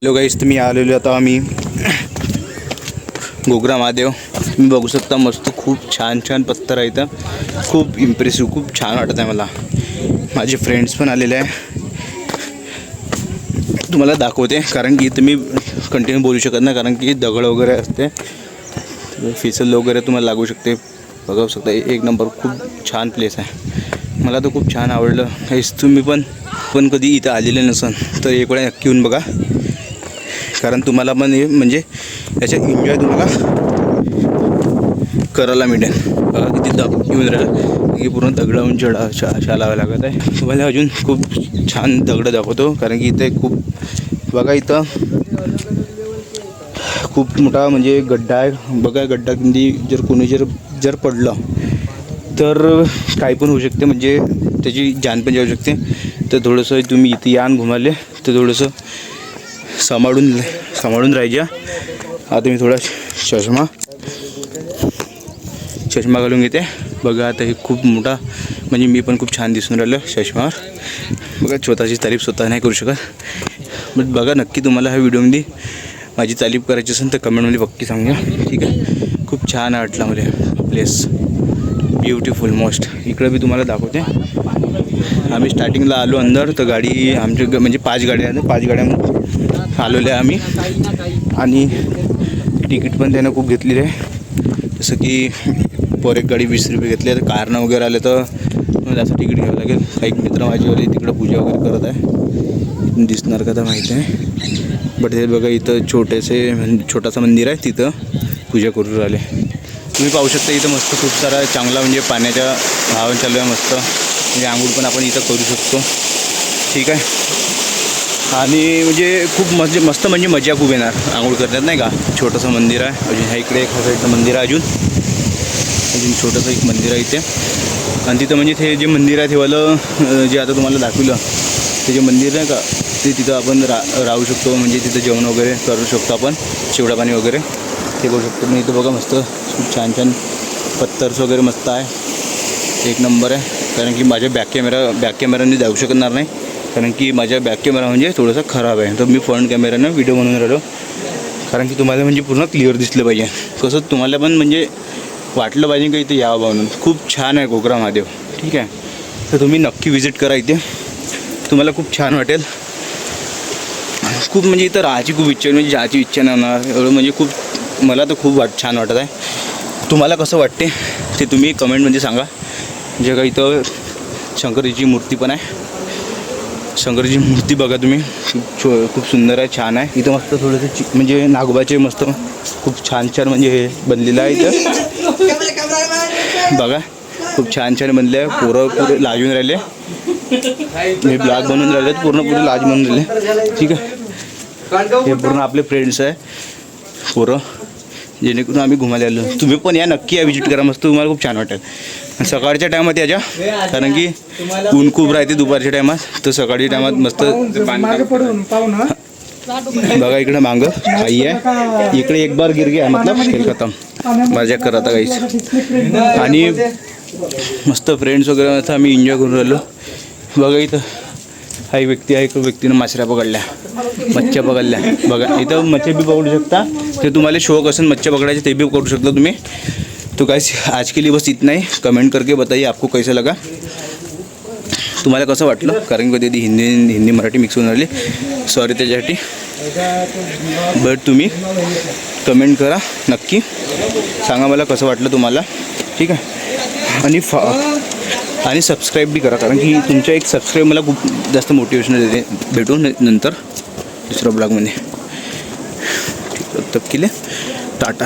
Hello गाईस, तुम्ही आलेलो आता आम्ही गोगरा महादेव. तुम्ही बघू शकता, मस्त खूप छान छान पत्थर आहे. इथं खूप इम्प्रेसिव्ह, खूप छान वाटत आहे मला. माझे फ्रेंड्स पण आलेले आहे, तुम्हाला दाखवते. कारण की तुम्ही कंटिन्यू बोलू शकत नाही, कारण की दगड वगैरे असते, फिसल वगैरे तुम्हाला लागू शकते. बघू शकता, एक नंबर खूप छान प्लेस आहे. मला तर खूप छान आवडलं. गाईस, तुम्ही पण कधी इथं आलेले नसन तर एक वेळा नक्की येऊन बघा, कारण तुम्हाला पण म्हणजे याचा एन्जॉय तुम्हाला करायला मिळेल. बघा किती येऊन राहिलं की पूर्ण दगडावून लावावं लागत आहे. तुम्हाला अजून खूप छान दगडं दाखवतो, कारण की इथे खूप बघा, इथं खूप मोठा म्हणजे गड्डा आहे. बघा, गड्डा किंदी जर कोणी जर पडलं तर काही पण होऊ शकते, म्हणजे त्याची जान पण जाऊ शकते. तर थोडंसं तुम्ही इथे यान घुमाले तर थोडंसं सांभाळून राहायच्या. आता मी थोडा चष्मा घालून घेते. बघा, आता हे खूप मोठा, म्हणजे मी पण खूप छान दिसून राहिलं चष्मावर. बघा, स्वतःची तारीफ स्वतः नाही करू शकत, बट बघा नक्की तुम्हाला ह्या व्हिडिओमध्ये माझी तारीफ करायची असेल तर कमेंटमध्ये पक्की सांगा, ठीक आहे. खूप छान वाटला मला प्लेस, ब्युटिफुल मोस्ट. इकडं मी तुम्हाला दाखवते. आम्ही स्टार्टिंगला आलो अंदर, तर गाडी आमच्या म्हणजे 5 गाड्या आहेत, 5 गाड्या आलेल्या आहे आम्ही. आणि तिकीट पण त्यानं खूप घेतलेली आहे, जसं की पर एक गाडी 20 रुपये घेतले. तर कारनं वगैरे आले तर जास्त तिकीट घ्यावं लागेल. काही मित्र माझेवाले तिकडं पूजा वगैरे करत आहे, दिसणार का तर माहिती नाही. बट हे बघा, इथं छोटासा मंदिर आहे, तिथं पूजा करून राहिले. तुम्ही पाहू शकता इथं मस्त खूप सारा चांगला म्हणजे पाण्याचा भाव चालू आहे मस्त. म्हणजे आंघोळ पण आपण इथं करू शकतो, ठीक आहे. आणि म्हणजे खूप मस्त म्हणजे मजा खूप येणार आंघोळ करण्यात, नाही का. छोटंसं मंदिर आहे अजून, ह्या इकडे एक साईडचं मंदिर आहे, अजून छोटंसं एक मंदिर आहे इथे. आणि तिथं म्हणजे ते जे मंदिर आहे तेवालं जे आता तुम्हाला दाखवलं, ते जे मंदिर नाही का, ते तिथं आपण राहू शकतो. म्हणजे तिथं जेवण वगैरे करू शकतो आपण, चिवडा पाणी वगैरे ते करू शकतो. मी इथं बघा, मस्त खूप छान छान पत्थर्स वगैरे मस्त आहे, एक नंबर आहे. कारण की माझ्या बॅक कॅमेराने जाऊ शकणार नाही, कारण की माझ्या बॅक कॅमेरा म्हणजे थोडासा खराब आहे. तर मी फ्रंट कॅमेरानं व्हिडिओ बनवून राहिलो, कारण की तुम्हाला म्हणजे पूर्ण क्लिअर दिसलं पाहिजे. कसं तुम्हाला पण म्हणजे वाटलं पाहिजे का इथे यावं म्हणून. खूप छान आहे गोगरा महादेव, ठीक आहे. तर तुम्ही नक्की विजिट करा इथे, तुम्हाला खूप छान वाटेल. खूप म्हणजे इथं राहायची खूप इच्छा आहे, म्हणजे जायची इच्छा नाही होणार एवढं. म्हणजे खूप मला तर खूप छान वाटत आहे. तुम्हाला कसं वाटते ते तुम्ही कमेंटमध्ये सांगा. जे का इथं शंकरजीची मूर्ती पण आहे. शंकरजी मूर्ती बघा तुम्ही, खूप सुंदर आहे, छान आहे. इथं मस्त थोडंसं म्हणजे नागोबाचे मस्त खूप छान छान म्हणजे हे बनलेलं आहे इथं. बघा, खूप छान छान बनले आहे. पुरे लाजून राहिले, हे ब्लॉग बनवून राहिले पूर्ण लाज बनवून राहिले, ठीक आहे. हे पूर्ण आपले फ्रेंड्स आहे पोरं, जेणेकरून आम्ही घुमायला आलो. तुम्ही पण या, नक्की या, विजिट करा. मस्त तुम्हाला खूप छान वाटेल. सकाळच्या टायमात याच्या, कारण की ऊन खूप राहते दुपारच्या टायमात. तर सकाळच्या टायमात मस्त बघा, इकडे मागं आई आहे, इकडे एक बार गिर गया मतलब खेळ खतम, मजा करत गाईस. आणि मस्त फ्रेंड्स वगैरे मस्त आम्ही एन्जॉय करून राहिलो. बघा, इथं हा एक व्यक्ती आहे, एक व्यक्तीनं माछऱ्या पकडल्या, मच्छ्या पकडल्या. बघा, इथं मच्छी बी पकडू शकता. ते तुम्हाला शौक असेल मच्छ्या पकडायचे ते बी पकडू शकता तुम्ही. तो गाइस, आज के लिए बस इतना ही. कमेंट करके बताइए आपको कैसा लगा, तुम्हाला कसं वाटलं. कारण की कधी हिंदी मराठी मिक्स होऊन राहिली, सॉरी त्याच्यासाठी. बट तुम्ही कमेंट करा, नक्की सांगा मला कसं वाटलं तुम्हाला, ठीक आहे. आणि सबस्क्राईब बी करा, कारण की तुमच्या एक सबस्क्राईब मला खूप जास्त मोटिवेशन देते. भेटू नंतर दुसऱ्या ब्लॉगमध्ये. तब के लिए टाटा.